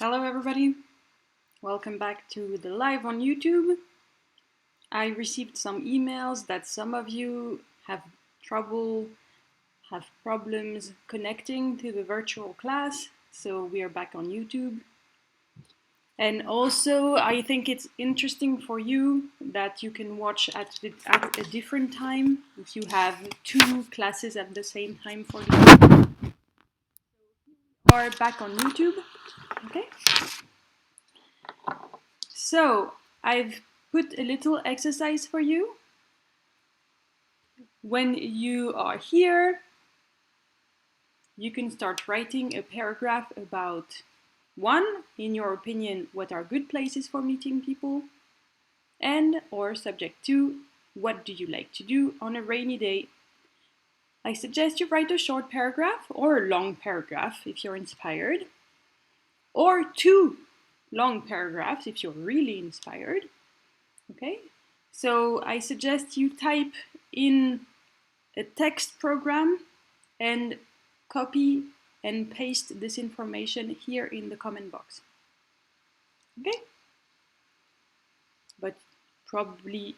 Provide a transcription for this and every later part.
Hello everybody, welcome back to the live on YouTube. I received some emails that some of you have problems connecting to the virtual class, so we are back on YouTube. And also, I think it's interesting for you that you can watch at a different time if you have two classes at the same time for you. We are back on YouTube, okay? So, I've put a little exercise for you. When you are here, you can start writing a paragraph about one, in your opinion, what are good places for meeting people? And, or subject two, what do you like to do on a rainy day? I suggest you write a short paragraph or a long paragraph if you're inspired, or two long paragraphs if you're really inspired. Okay, so I suggest you type in a text program and copy and paste this information here in the comment box. Okay? But probably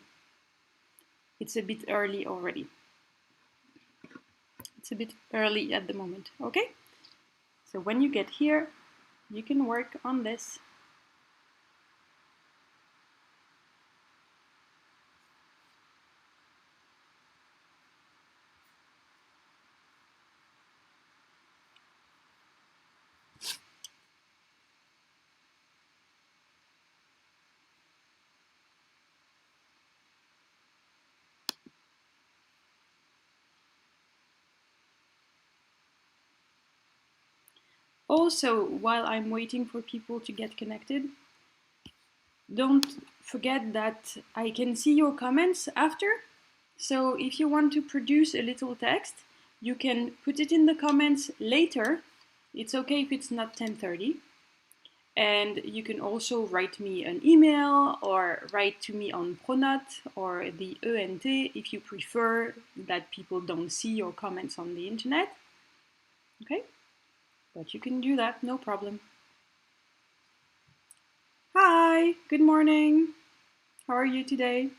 it's a bit early already. It's a bit early at the moment, okay? So when you get here, you can work on this. Also, while I'm waiting for people to get connected, don't forget that I can see your comments after. So if you want to produce a little text, you can put it in the comments later. It's okay if it's not 10:30. And you can also write me an email or write to me on Pronote or the ENT if you prefer that people don't see your comments on the internet. Okay? But you can do that, no problem. Hi, good morning. How are you today?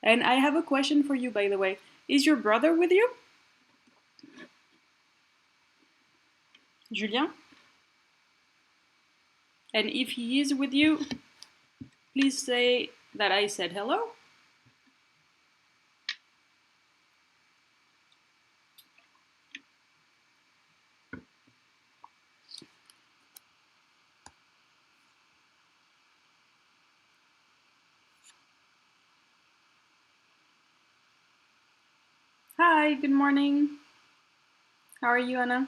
And I have a question for you, by the way. Is your brother with you? Julien? And if he is with you, please say that I said hello. Hi, good morning. How are you, Anna?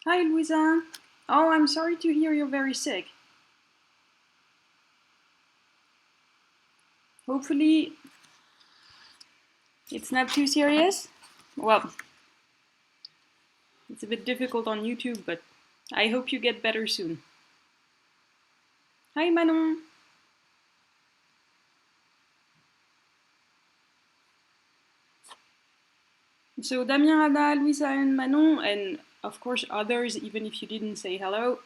Hi, Louisa. Oh, I'm sorry to hear you're very sick. Hopefully, it's not too serious. Well, it's a bit difficult on YouTube, but I hope you get better soon. Hi, Manon. So Damien, Ada, Louisa, and Manon, and of course others, even if you didn't say hello,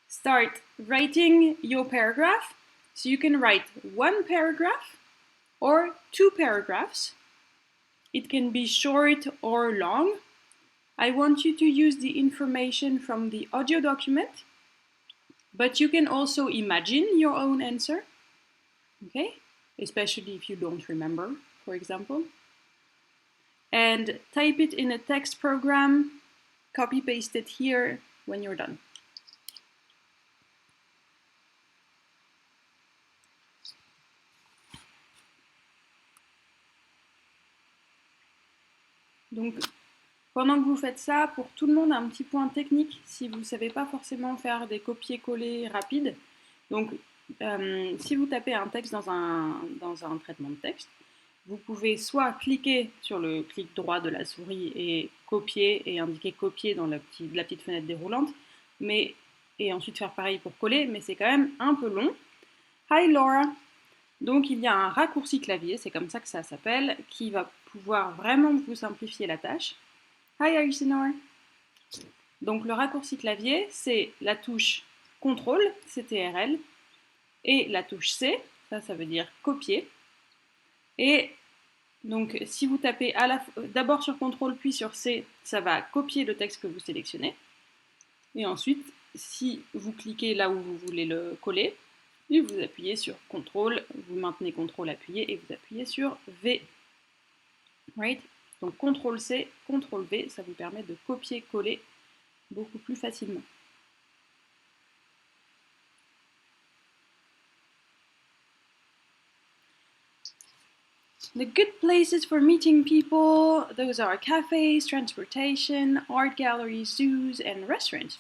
start writing your paragraph. So you can write one paragraph or two paragraphs. It can be short or long. I want you to use the information from the audio document, but you can also imagine your own answer, okay? Especially if you don't remember, for example. And type it in a text program, copy paste it here when you're done. Donc, pendant que vous faites ça, pour tout le monde, un petit point technique, si vous ne savez pas forcément faire des copier-coller rapides. Donc, si vous tapez un texte dans un traitement de texte, vous pouvez soit cliquer sur le clic droit de la souris et copier et indiquer copier dans la petite fenêtre déroulante, et ensuite faire pareil pour coller, mais c'est quand même un peu long. Hi Laura! Donc il y a un raccourci clavier, c'est comme ça que ça s'appelle, qui va pouvoir vraiment vous simplifier la tâche. Hi Arisenor. Donc le raccourci clavier, c'est la touche CTRL, CTRL, et la touche C, ça veut dire copier. Et donc si vous tapez d'abord sur CTRL puis sur C, ça va copier le texte que vous sélectionnez. Et ensuite, si vous cliquez là où vous voulez le coller, et vous appuyez sur CTRL, vous maintenez CTRL appuyé et vous appuyez sur V. Right? Donc CTRL C, CTRL V, ça vous permet de copier-coller beaucoup plus facilement. The good places for meeting people, those are cafes, transportation, art galleries, zoos, and restaurants.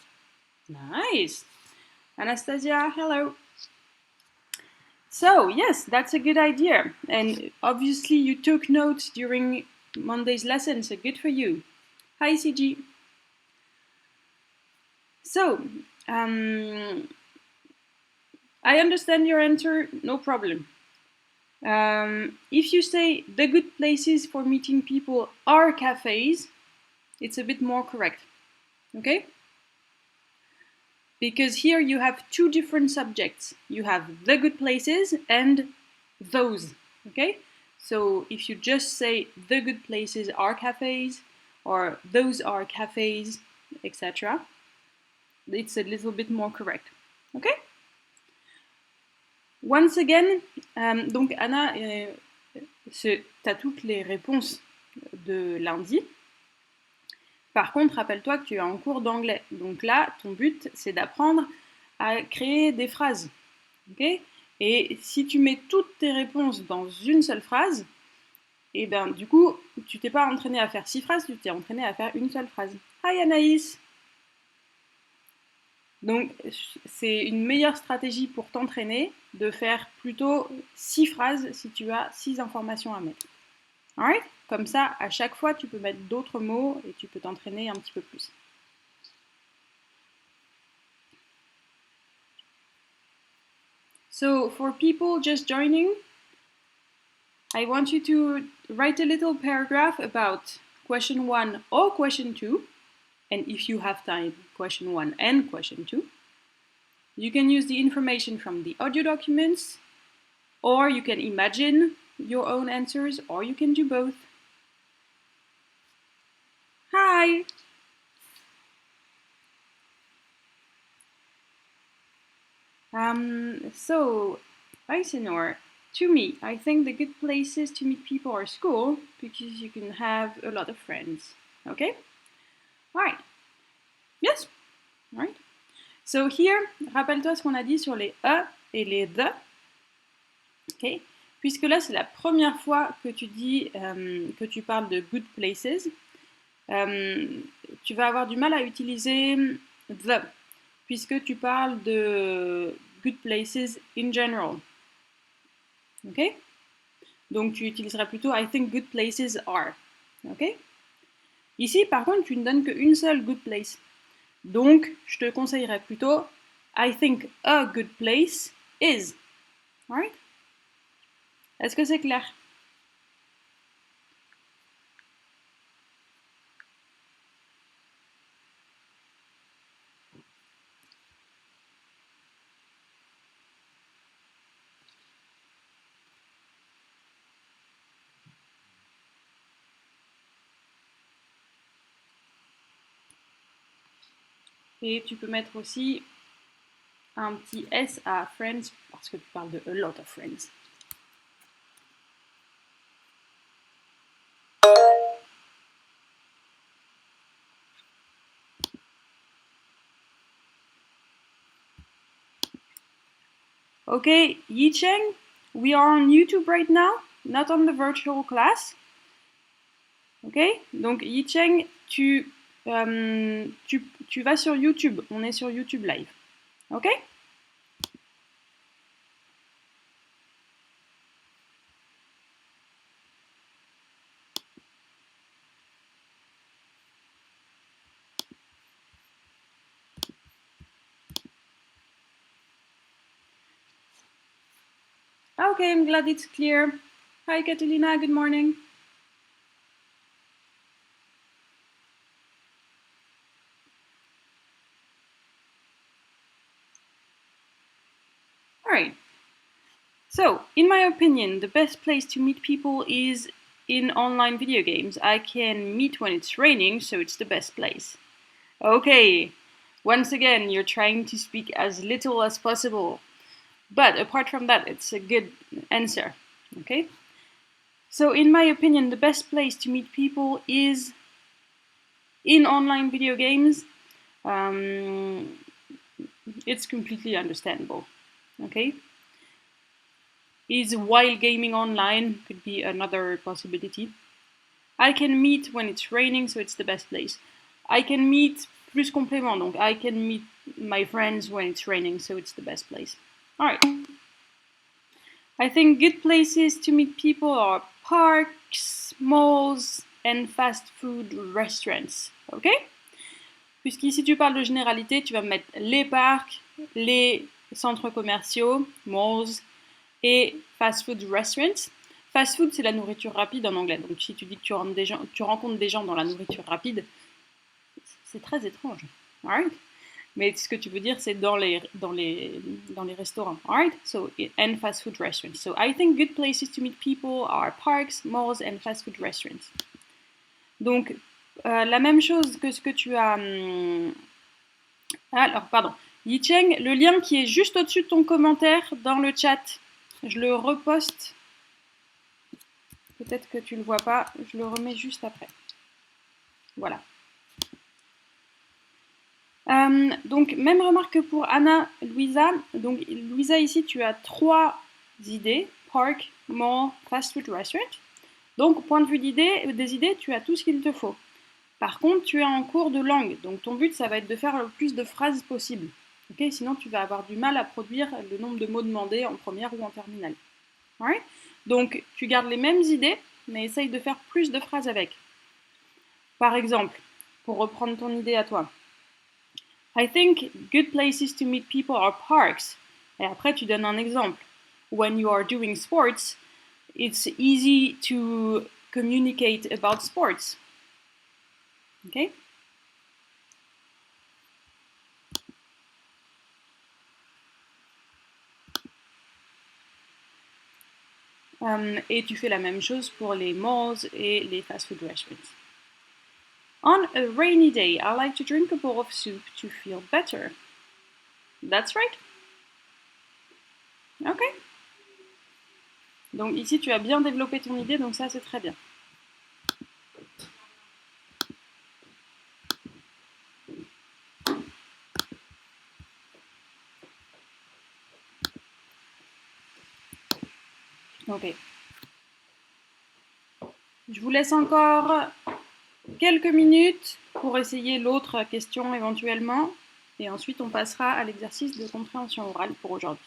Nice! Anastasia, hello! So, yes, that's a good idea. And obviously you took notes during Monday's lesson, so good for you. Hi, CG. So, I understand your answer, no problem. If you say the good places for meeting people are cafes, it's a bit more correct, okay? Because here you have two different subjects. You have the good places and those, okay? So if you just say the good places are cafes or those are cafes, etc., it's a little bit more correct, okay? Once again, donc Anna, tu as toutes les réponses de lundi. Par contre, rappelle-toi que tu es en cours d'anglais. Donc là, ton but, c'est d'apprendre à créer des phrases. Okay? Et si tu mets toutes tes réponses dans une seule phrase, et ben du coup, tu t'es pas entraîné à faire 6 phrases, tu t'es entraîné à faire une seule phrase. Hi Anaïs! Donc, c'est une meilleure stratégie pour t'entraîner de faire plutôt 6 phrases si tu as 6 informations à mettre. Alright? Comme ça, à chaque fois, tu peux mettre d'autres mots et tu peux t'entraîner un petit peu plus. So, for people just joining, I want you to write a little paragraph about question 1 or question 2. And if you have time, question 1 and question 2. You can use the information from the audio documents, or you can imagine your own answers, or you can do both. Hi! So, Eisenor, to me, I think the good places to meet people are school, because you can have a lot of friends. Okay? Alright. Yes? Alright. So here, rappelle-toi ce qu'on a dit sur les E et les THE. Okay? Puisque là, c'est la première fois que tu dis, que tu parles de good places, tu vas avoir du mal à utiliser the, puisque tu parles de good places in general. Ok? Donc tu utiliseras plutôt I think good places are. Ok? Ici, par contre, tu ne donnes qu'une seule good place. Donc, je te conseillerais plutôt I think a good place is. Alright? Est-ce que c'est clair? Et tu peux mettre aussi un petit S à friends parce que tu parles de a lot of friends. Okay, Yicheng, we are on YouTube right now, not on the virtual class. Ok, donc Yicheng, tu vas sur YouTube, on est sur YouTube Live. Ok? Okay, I'm glad it's clear. Hi, Catalina, good morning. All right. So, in my opinion, the best place to meet people is in online video games. I can meet when it's raining, so it's the best place. Okay, once again, you're trying to speak as little as possible. But apart from that, it's a good answer. Okay? So, in my opinion, the best place to meet people is in online video games. It's completely understandable. Okay? Is while gaming online could be another possibility. I can meet when it's raining, so it's the best place. I can meet plus complément, donc I can meet my friends when it's raining, so it's the best place. All right. I think good places to meet people are parks, malls, and fast food restaurants. Ok? Puisqu'ici tu parles de généralité, tu vas me mettre les parcs, les centres commerciaux, malls, et fast food restaurants. Fast food, c'est la nourriture rapide en anglais. Donc si tu dis que tu rencontres des gens dans la nourriture rapide, c'est très étrange. Alright? Mais ce que tu veux dire, c'est dans les restaurants. Alright? So, and fast food restaurants. So I think good places to meet people are parks, malls, and fast food restaurants. Donc, la même chose que ce que tu as... Alors, pardon. Yicheng, le lien qui est juste au-dessus de ton commentaire dans le chat, je le reposte. Peut-être que tu ne le vois pas, je le remets juste après. Voilà. Donc, même remarque que pour Anna, Louisa. Donc, Louisa, ici, tu as 3 idées. Park, mall, fast food, restaurant. Donc, point de vue des idées, tu as tout ce qu'il te faut. Par contre, tu es en cours de langue. Donc, ton but, ça va être de faire le plus de phrases possible. Okay? Sinon, tu vas avoir du mal à produire le nombre de mots demandés en première ou en terminale. Alright? Donc, tu gardes les mêmes idées, mais essaye de faire plus de phrases avec. Par exemple, pour reprendre ton idée à toi. I think good places to meet people are parks. Et après, tu donnes un exemple. When you are doing sports, it's easy to communicate about sports. Okay? Et tu fais la même chose pour les malls et les fast-food restaurants. On a rainy day, I like to drink a bowl of soup to feel better. That's right. Ok. Donc ici, tu as bien développé ton idée, donc ça, c'est très bien. Ok. Je vous laisse encore quelques minutes pour essayer l'autre question éventuellement. Et ensuite, on passera à l'exercice de compréhension orale pour aujourd'hui.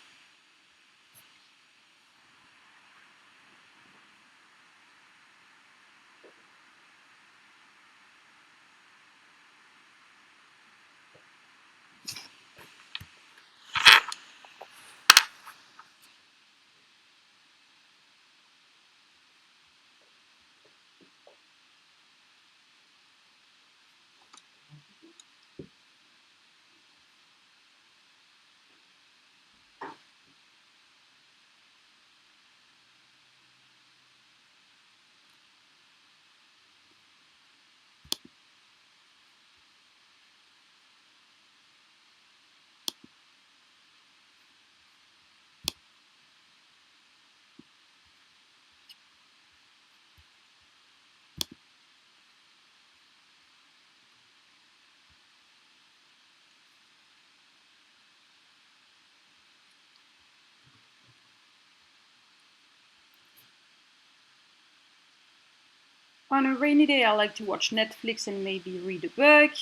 On a rainy day, I like to watch Netflix and maybe read a book.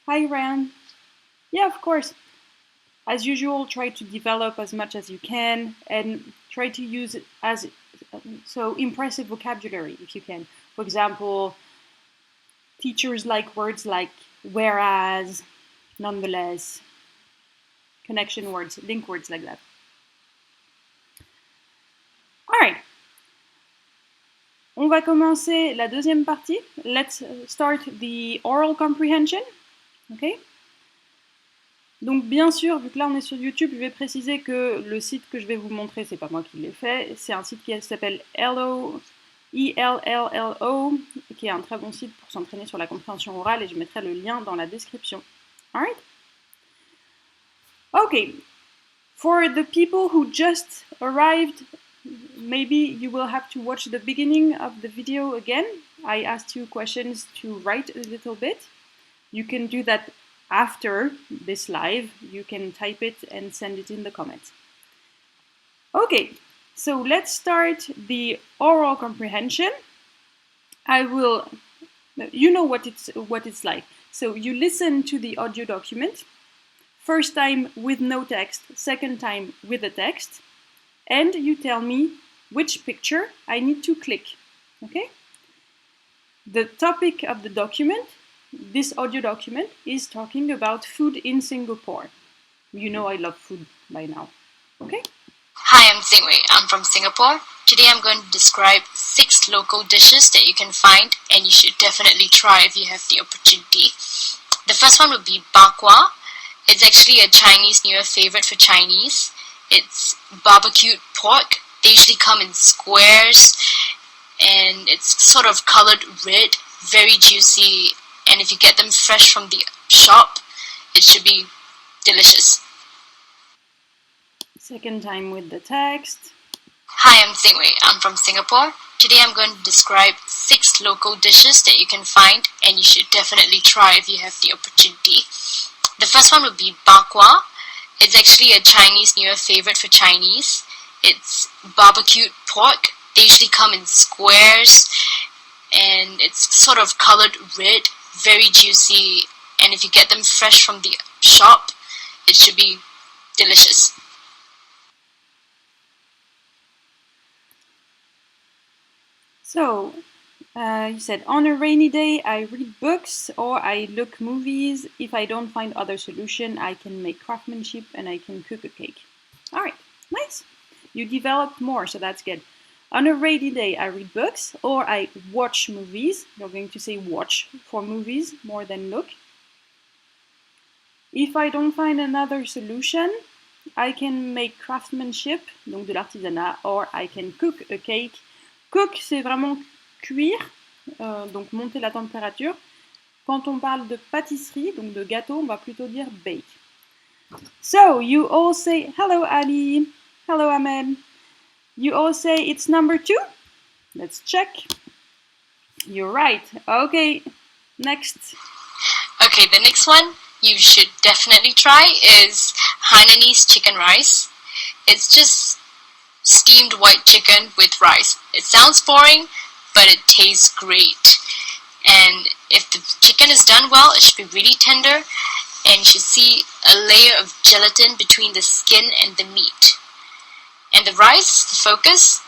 Hi, Ran. Yeah, of course. As usual, try to develop as much as you can and try to use as so impressive vocabulary if you can. For example, teachers like words like whereas, nonetheless, connection words, link words like that. On va commencer la deuxième partie. Let's start the oral comprehension. Okay. Donc bien sûr, vu que là on est sur YouTube, je vais préciser que le site que je vais vous montrer, c'est pas moi qui l'ai fait, c'est un site qui s'appelle ELLO, qui est un très bon site pour s'entraîner sur la compréhension orale, et je mettrai le lien dans la description. Alright? Okay, for the people who just arrived, maybe you will have to watch the beginning of the video again. I asked you questions to write a little bit. You can do that after this live. You can type it and send it in the comments. Okay, so let's start the oral comprehension. You know what it's like. So you listen to the audio document. First time with no text, second time with a text. And you tell me which picture I need to click, okay? The topic of the document, this audio document, is talking about food in Singapore. You know I love food by now, okay? Hi, I'm Celui. I'm from Singapore. Today I'm going to describe 6 local dishes that you can find and you should definitely try if you have the opportunity. The first one would be bakwa. It's actually a Chinese New Year favorite for Chinese. It's barbecued pork. They usually come in squares and it's sort of colored red, very juicy, and if you get them fresh from the shop, it should be delicious. Second time with the text. Hi, I'm Celui. I'm from Singapore. Today I'm going to describe 6 local dishes that you can find and you should definitely try if you have the opportunity. The first one would be bakwa. It's actually a Chinese New Year favorite for Chinese. It's barbecued pork. They usually come in squares and it's sort of colored red, very juicy, and if you get them fresh from the shop, it should be delicious. So, you said, on a rainy day, I read books or I look movies. If I don't find other solution, I can make craftsmanship and I can cook a cake. All right, nice. You developed more, so that's good. On a rainy day, I read books or I watch movies. You're going to say watch for movies more than look. If I don't find another solution, I can make craftsmanship, donc de l'artisanat, or I can cook a cake. Cook, c'est vraiment cuire, donc monter la température. Quand on parle de pâtisserie, donc de gâteau, on va plutôt dire bake. So, you all say, hello Ali, hello Ahmed. You all say it's number 2? Let's check. You're right. Okay, next. Okay, the next one you should definitely try is Hainanese chicken rice. It's just steamed white chicken with rice. It sounds boring, but it tastes great. And if the chicken is done well, it should be really tender, and you should see a layer of gelatin between the skin and the meat. And the rice, the focus,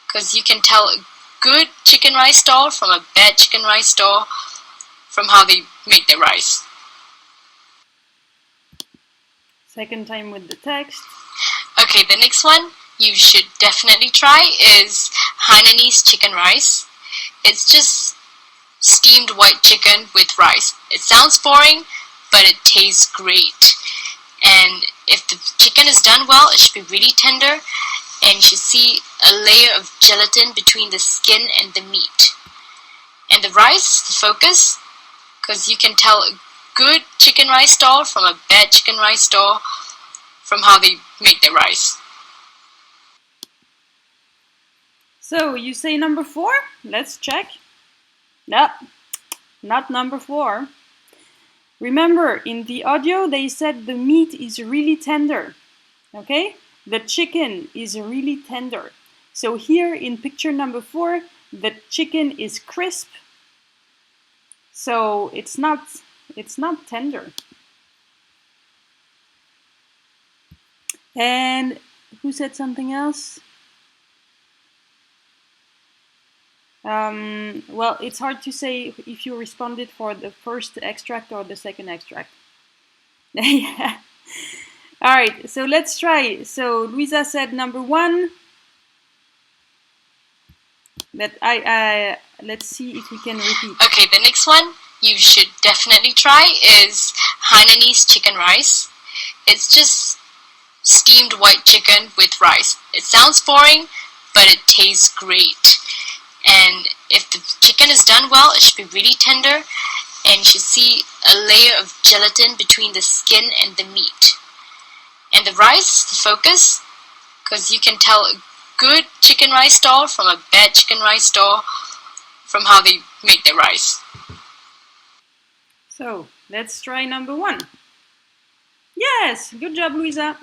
because you can tell a good chicken rice stall from a bad chicken rice stall from how they make their rice. Second time with the text. Okay, the next one you should definitely try is Hainanese chicken rice. It's just steamed white chicken with rice. It sounds boring, but it tastes great. And if the chicken is done well, it should be really tender, and you should see a layer of gelatin between the skin and the meat. And the rice, the focus, because you can tell a good chicken rice stall from a bad chicken rice stall from how they make their rice. So, you say number 4? Let's check. No, not number 4. Remember, in the audio, they said the meat is really tender. Okay? The chicken is really tender. So here in picture number 4, the chicken is crisp. So it's not tender. And who said something else? Well, it's hard to say if you responded for the first extract or the second extract. Yeah. All right, so let's try. So Luisa said number 1. let's see if we can repeat. Okay, the next one you should definitely try is Hainanese chicken rice. It's just steamed white chicken with rice. It sounds boring, but it tastes great. And if the chicken is done well, it should be really tender, and you should see a layer of gelatin between the skin and the meat. And the rice, the focus, because you can tell a good chicken rice stall from a bad chicken rice stall from how they make their rice. So let's try number 1. Yes, good job, Luisa.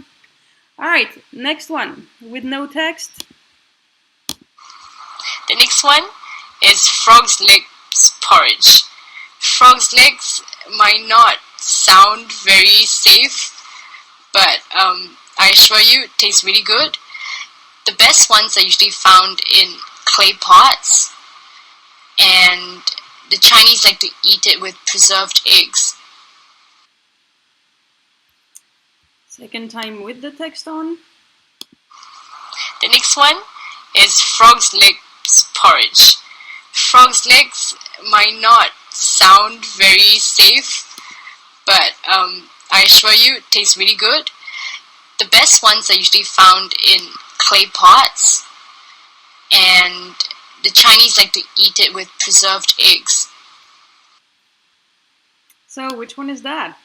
All right, next one with no text. The next one is frog's legs porridge. Frog's legs might not sound very safe, but I assure you it tastes really good. The best ones are usually found in clay pots, and the Chinese like to eat it with preserved eggs. Second time with the text on. The next one is frog's legs porridge. Frog's legs might not sound very safe, but I assure you it tastes really good. The best ones are usually found in clay pots, and the Chinese like to eat it with preserved eggs. So which one is that?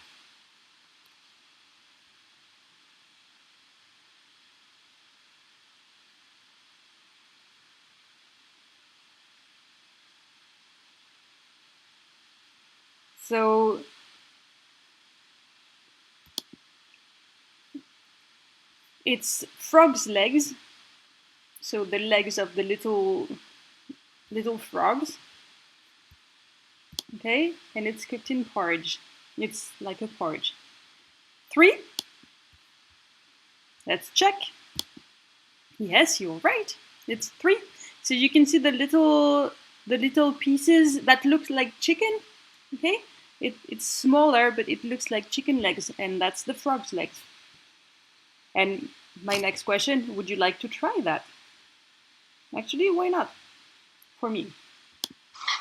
So it's frog's legs, so the legs of the little frogs. Okay, and it's cooked in porridge. It's like a porridge. 3. Let's check. Yes, you're right. It's 3. So you can see the little pieces that look like chicken. Okay, it's smaller, but it looks like chicken legs, and that's the frog's legs. And my next question, would you like to try that? Actually, why not? For me.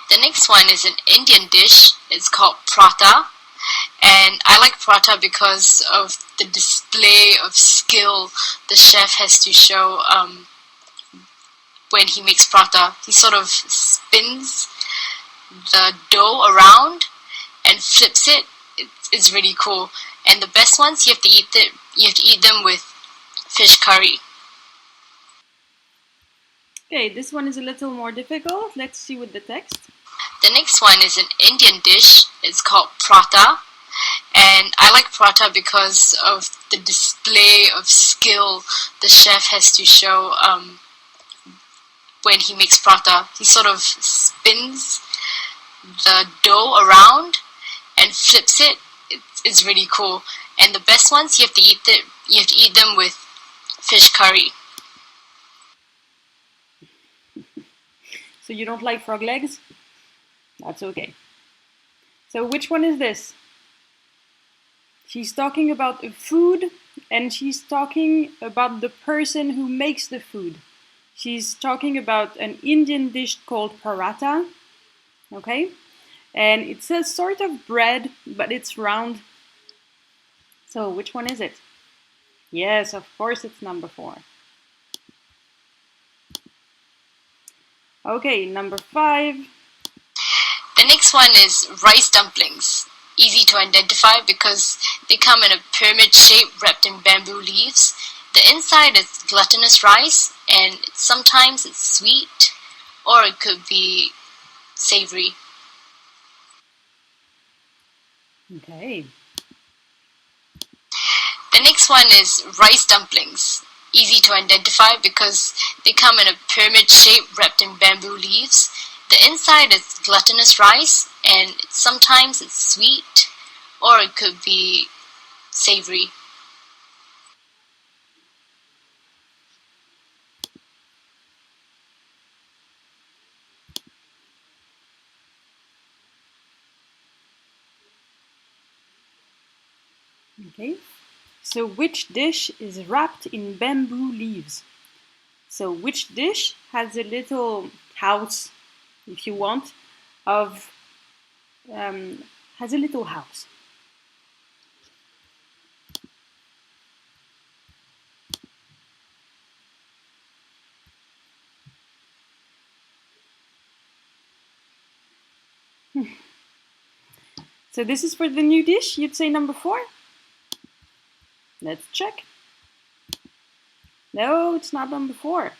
The next one is an Indian dish. It's called prata, and I like prata because of the display of skill the chef has to show when he makes prata. He sort of spins the dough around and flips it. It's really cool. And the best ones, you have to eat them with fish curry. Okay, this one is a little more difficult. Let's see with the text. The next one is an Indian dish. It's called prata, and I like prata because of the display of skill the chef has to show when he makes prata. He sort of spins the dough around and flips it. It's really cool. And the best ones, you have to eat them with fish curry. So you don't like frog legs? That's okay. So which one is this? She's talking about a food, and she's talking about the person who makes the food. She's talking about an Indian dish called paratha. Okay? And it's a sort of bread, but it's round. So which one is it? Yes, of course it's number 4. Okay, number 5. The next one is rice dumplings. Easy to identify because they come in a pyramid shape wrapped in bamboo leaves. The inside is glutinous rice, and sometimes it's sweet, or it could be savory. Okay. The next one is rice dumplings. Easy to identify because they come in a pyramid shape wrapped in bamboo leaves. The inside is glutinous rice, and sometimes it's sweet, or it could be savory. Okay. So which dish is wrapped in bamboo leaves? So which dish has a little house, if you want, of has a little house. So this is for the new dish, you'd say number 4? Let's check. No, it's not number 4.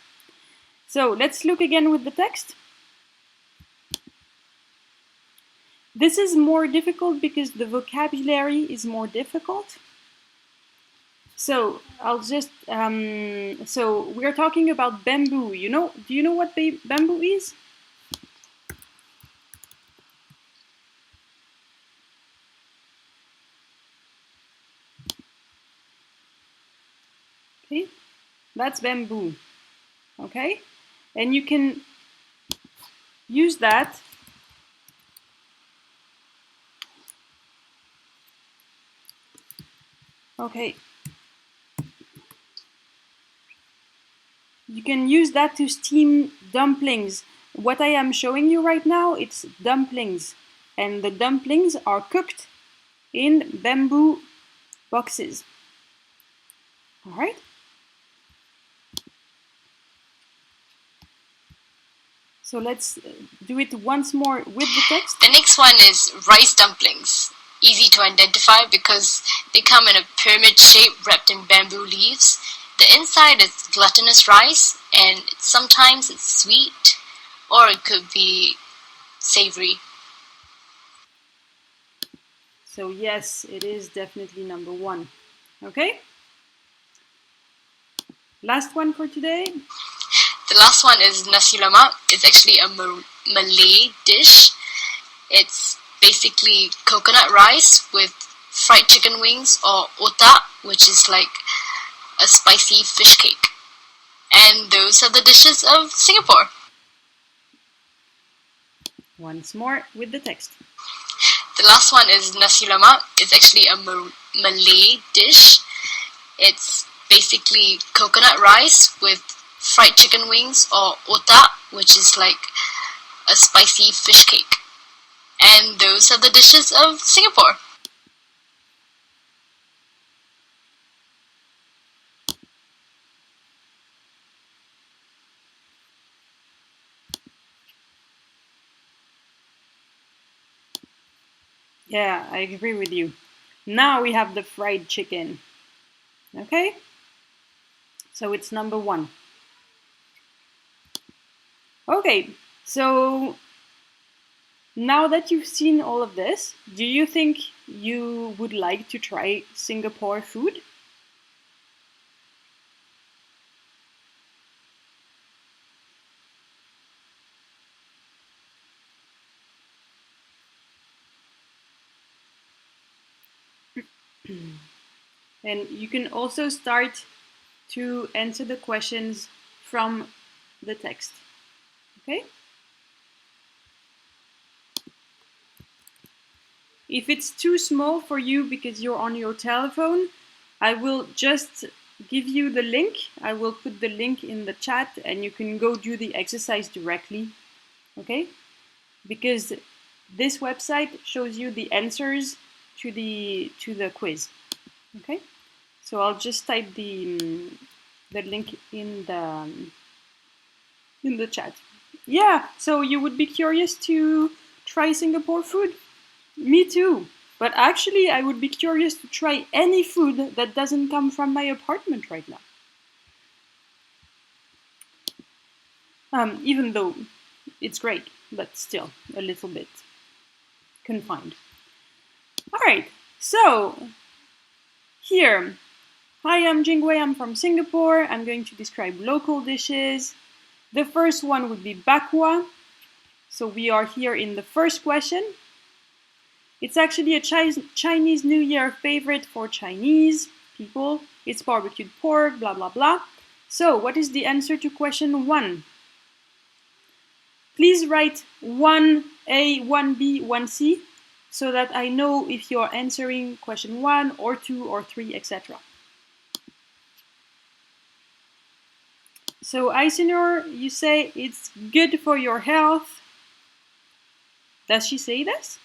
So let's look again with the text. This is more difficult because the vocabulary is more difficult. So I'll just, so we're talking about bamboo. Do you know what bamboo is? Okay, that's bamboo. Okay, and you can use that okay. You can use that to steam dumplings. What I am showing you right now, it's dumplings. And the dumplings are cooked in bamboo boxes. All right? So let's do it once more with the text. The next one is rice dumplings. Easy to identify because they come in a pyramid shape wrapped in bamboo leaves. The inside is glutinous rice, and sometimes it's sweet, or it could be savory. So yes, it is definitely number 1. Okay? Last one for today. The last one is nasi lemak. It's actually a Malay dish. It's basically coconut rice with fried chicken wings, or otak, which is like a spicy fish cake. And those are the dishes of Singapore. Once more with the text. The last one is nasi lemak. It's actually a Malay dish. It's basically coconut rice with fried chicken wings, or otak, which is like a spicy fish cake. And those are the dishes of Singapore. Yeah, I agree with you. Now we have the fried chicken. Okay? So it's number 1. Okay, so now that you've seen all of this, do you think you would like to try Singapore food? And you can also start to answer the questions from the text. Okay? If it's too small for you because you're on your telephone, I will just give you the link. I will put the link in the chat and you can go do the exercise directly. Okay? Because this website shows you the answers to the quiz. Okay? So I'll just type the link in the chat. Yeah, so you would be curious to try Singapore food? Me too. But actually, I would be curious to try any food that doesn't come from my apartment right now. Even though it's great, but still a little bit confined. All right, so here, hi, I'm Jingwei, I'm from Singapore. I'm going to describe local dishes. The first one would be bakwa. So we are here in the first question. It's actually a Chinese New Year favorite for Chinese people. It's barbecued pork, blah, blah, blah. So what is the answer to question 1? Please write 1A, 1B, 1C so that I know if you're answering question 1 or 2 or 3, etc. So Aisinor, you say it's good for your health. Does she say this?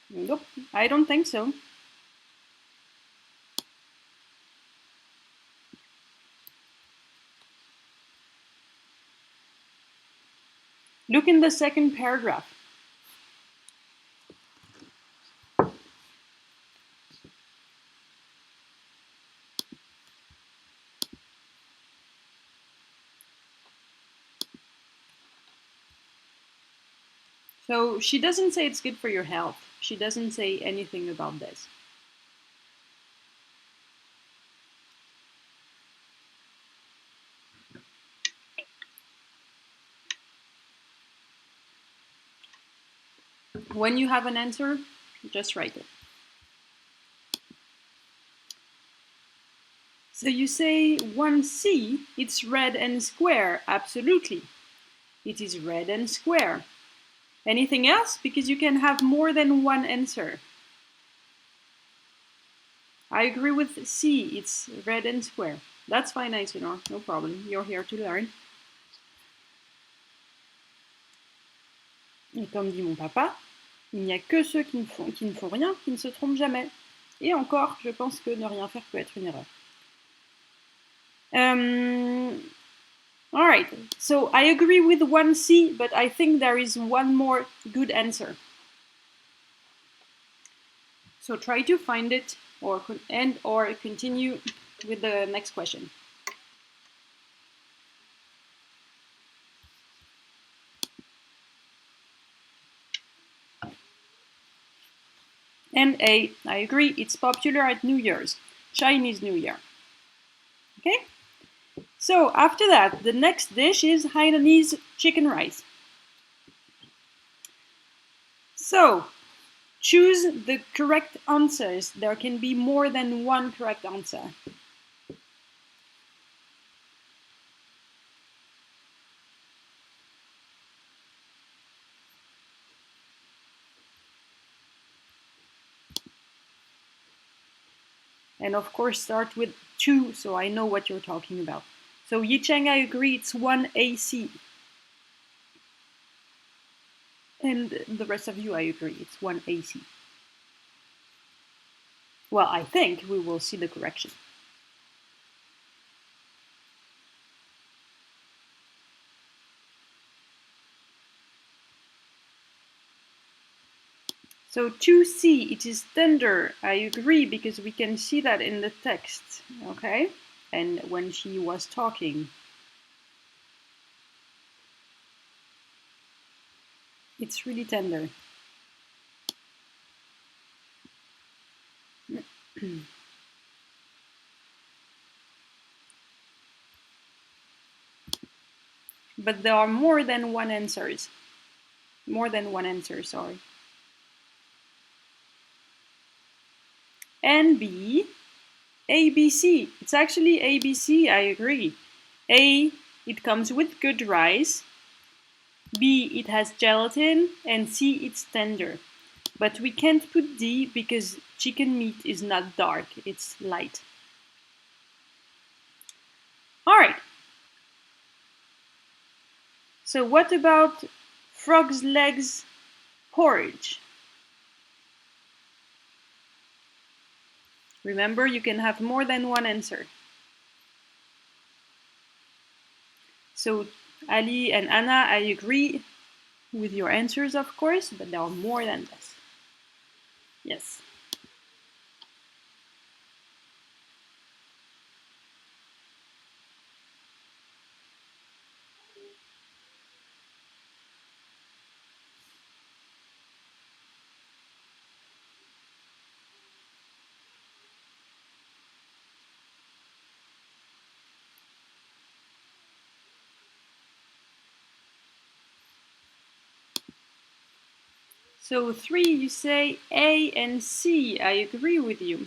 Nope, I don't think so. Look in the second paragraph. So she doesn't say it's good for your health. She doesn't say anything about this. When you have an answer, just write it. So you say 1C, it's red and square. Absolutely. It is red and square. Anything else? Because you can have more than one answer. I agree with C, it's red and square. That's fine, Aisunor, no problem. You're here to learn. Et comme dit mon papa, il n'y a que ceux qui ne font rien qui ne se trompent jamais. Et encore, je pense que ne rien faire peut être une erreur. All right, so I agree with 1C, but I think there is one more good answer. So try to find it or continue with the next question. And A, I agree, it's popular at New Year's, Chinese New Year. Okay? So after that, the next dish is Hainanese chicken rice. So choose the correct answers. There can be more than one correct answer. And of course start with 2 so I know what you're talking about. So Yicheng, I agree, it's 1AC. And the rest of you, I agree, it's 1AC. Well, I think we will see the correction. So 2C, it is tender. I agree, because we can see that in the text, okay? And when she was talking. It's really tender. But there are more than one answers. More than one answer, sorry. And B, ABC. It's actually ABC, I agree. A, it comes with good rice. B, it has gelatin. And C, it's tender. But we can't put D because chicken meat is not dark, it's light. All right. So what about frog's legs porridge? Remember, you can have more than one answer. So Ali and Anna, I agree with your answers, of course, but there are more than this. Yes. So 3, you say A and C. I agree with you.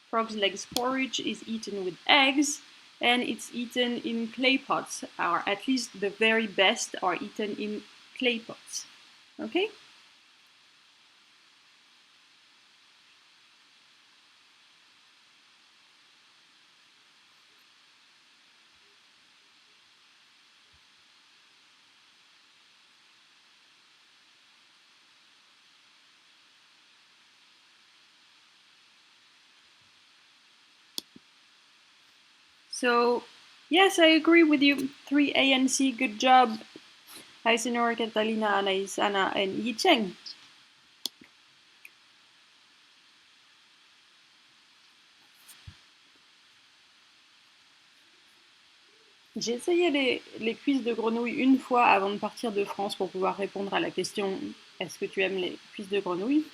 Frog's legs porridge is eaten with eggs, and it's eaten in clay pots, or at least the very best are eaten in clay pots. Okay? So, yes, I agree with you. 3 A and C, good job. Aisenor, Catalina, Anaïs, Anna, and Yicheng. J'ai essayé les quiz de grenouilles une fois avant de partir de France pour pouvoir répondre à la question « Est-ce que tu aimes les quiz de grenouilles ?»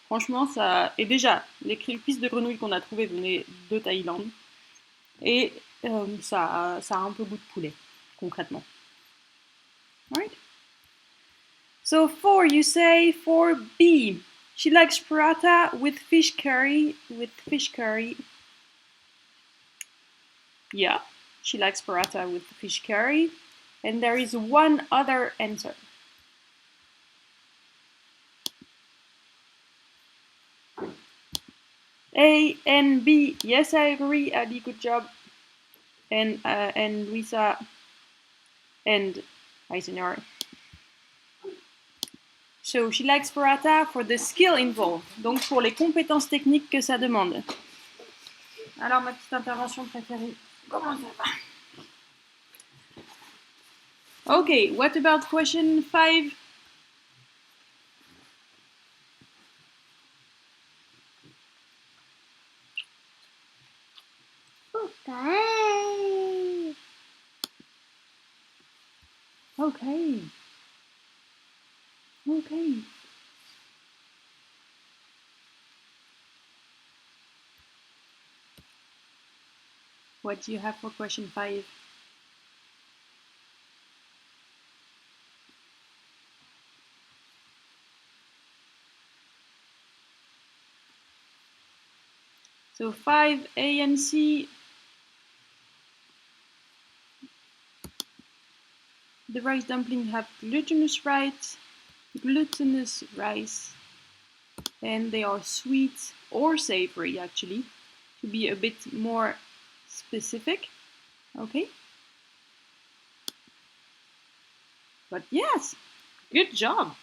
Franchement, ça... Et déjà, les quiz de grenouilles qu'on a trouvés venaient de Thaïlande. Et ça a un peu goût de poulet, concrètement. Right? So 4, you say 4B. She likes paratha with fish curry. Yeah, she likes paratha with fish curry. And there is one other answer. A and B. Yes, I agree, Adi, good job. And Luisa and Eisenhower. So she likes paratha for the skill involved. Donc pour les compétences techniques que ça demande. Alors ma petite intervention préférée. Comment ça va? Okay, what about question 5? Okay. Okay. Okay. What do you have for question 5? So 5, A and C. The rice dumplings have glutinous rice, and they are sweet or savory, actually, to be a bit more specific. Okay. But yes, good job.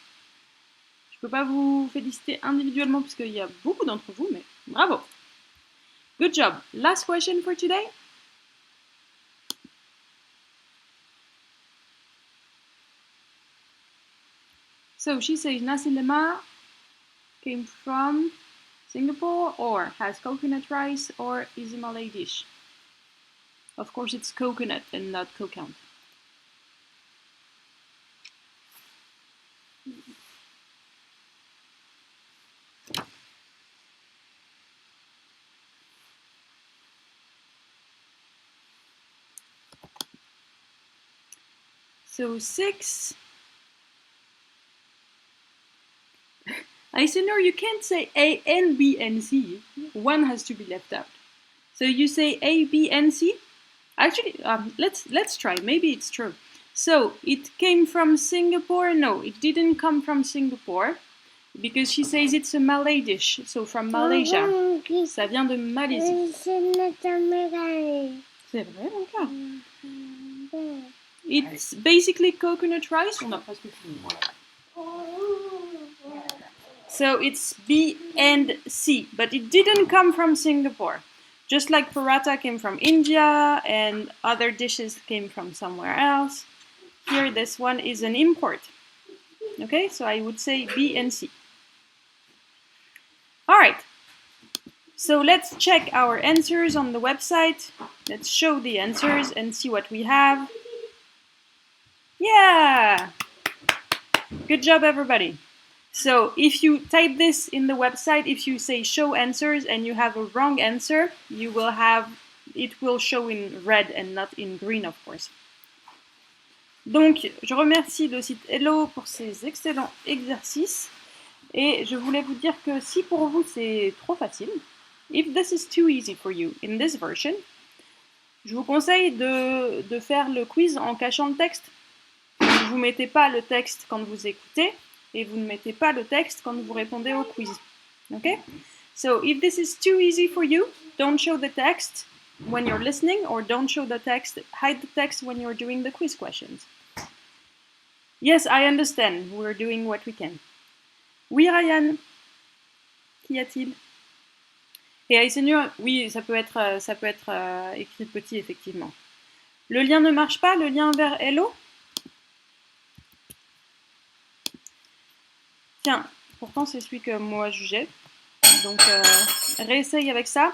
Je peux pas vous féliciter individuellement parce qu'il y a beaucoup d'entre vous, mais bravo. Good job. Last question for today. So she says nasi lemak came from Singapore or has coconut rice or is a Malay dish. Of course it's coconut and not coconut. So 6. Aisenor, you can't say A and B and C. One has to be left out. So you say A, B, and C? Actually, let's try. Maybe it's true. So it came from Singapore? No, it didn't come from Singapore because she says it's a Malay dish. So from Malaysia. Ça vient de Malaisie. C'est vrai, mon gars. It's basically coconut rice. On a presque fini. So it's B and C, but it didn't come from Singapore. Just like paratha came from India and other dishes came from somewhere else. Here, this one is an import. Okay, so I would say B and C. All right. So let's check our answers on the website. Let's show the answers and see what we have. Yeah! Good job, everybody. So if you type this in the website, if you say show answers and you have a wrong answer, it will show in red and not in green, of course. Donc, je remercie le site Hello pour ces excellents exercices. Et je voulais vous dire que si pour vous c'est trop facile, if this is too easy for you in this version, je vous conseille de faire le quiz en cachant le texte. Vous ne mettez pas le texte quand vous écoutez et vous ne mettez pas le texte quand vous répondez au quiz. Okay? So if this is too easy for you, don't show the text when you're listening or don't show the text, hide the text when you're doing the quiz questions. Yes, I understand. We're doing what we can. Oui, Ryan. Qu'y a-t-il? Et Aisenur, oui, ça peut être écrit petit, effectivement. Le lien ne marche pas, le lien vers Hello? Tiens, pourtant c'est celui que moi jugeais. Donc réessaye avec ça.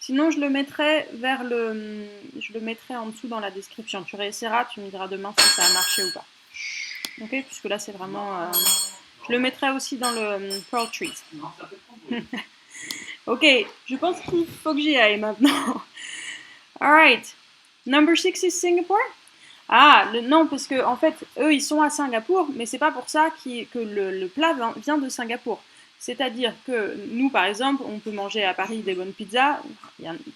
Sinon je le mettrai je le mettrai en dessous dans la description. Tu réessayeras, tu me diras demain si ça a marché ou pas. Ok, puisque là c'est vraiment. Je le mettrai aussi dans le Pearltrees. Ok, je pense qu'il faut que j'y aille maintenant. Alright. Number 6 is Singapore. Ah, non, parce que en fait, eux, ils sont à Singapour, mais c'est pas pour ça que le plat vient de Singapour. C'est-à-dire que nous, par exemple, on peut manger à Paris des bonnes pizzas,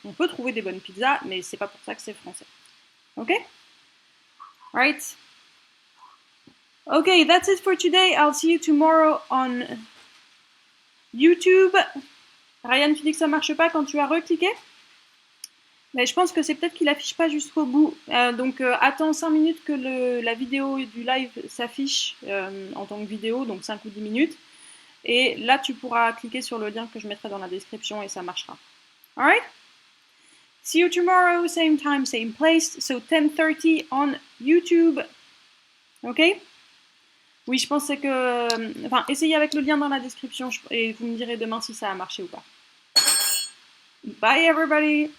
on peut trouver des bonnes pizzas, mais c'est pas pour ça que c'est français. Ok? Right? Okay, that's it for today. I'll see you tomorrow on YouTube. Ryan, tu dis que ça marche pas quand tu as recliqué? Mais je pense que c'est peut-être qu'il affiche pas jusqu'au bout. Donc attends 5 minutes que la vidéo du live s'affiche en tant que vidéo, donc 5 ou 10 minutes. Et là, tu pourras cliquer sur le lien que je mettrai dans la description et ça marchera. Alright? See you tomorrow, same time, same place. So 10:30 on YouTube. Ok? Oui, je pensais que... Enfin, essayez avec le lien dans la description et vous me direz demain si ça a marché ou pas. Bye everybody!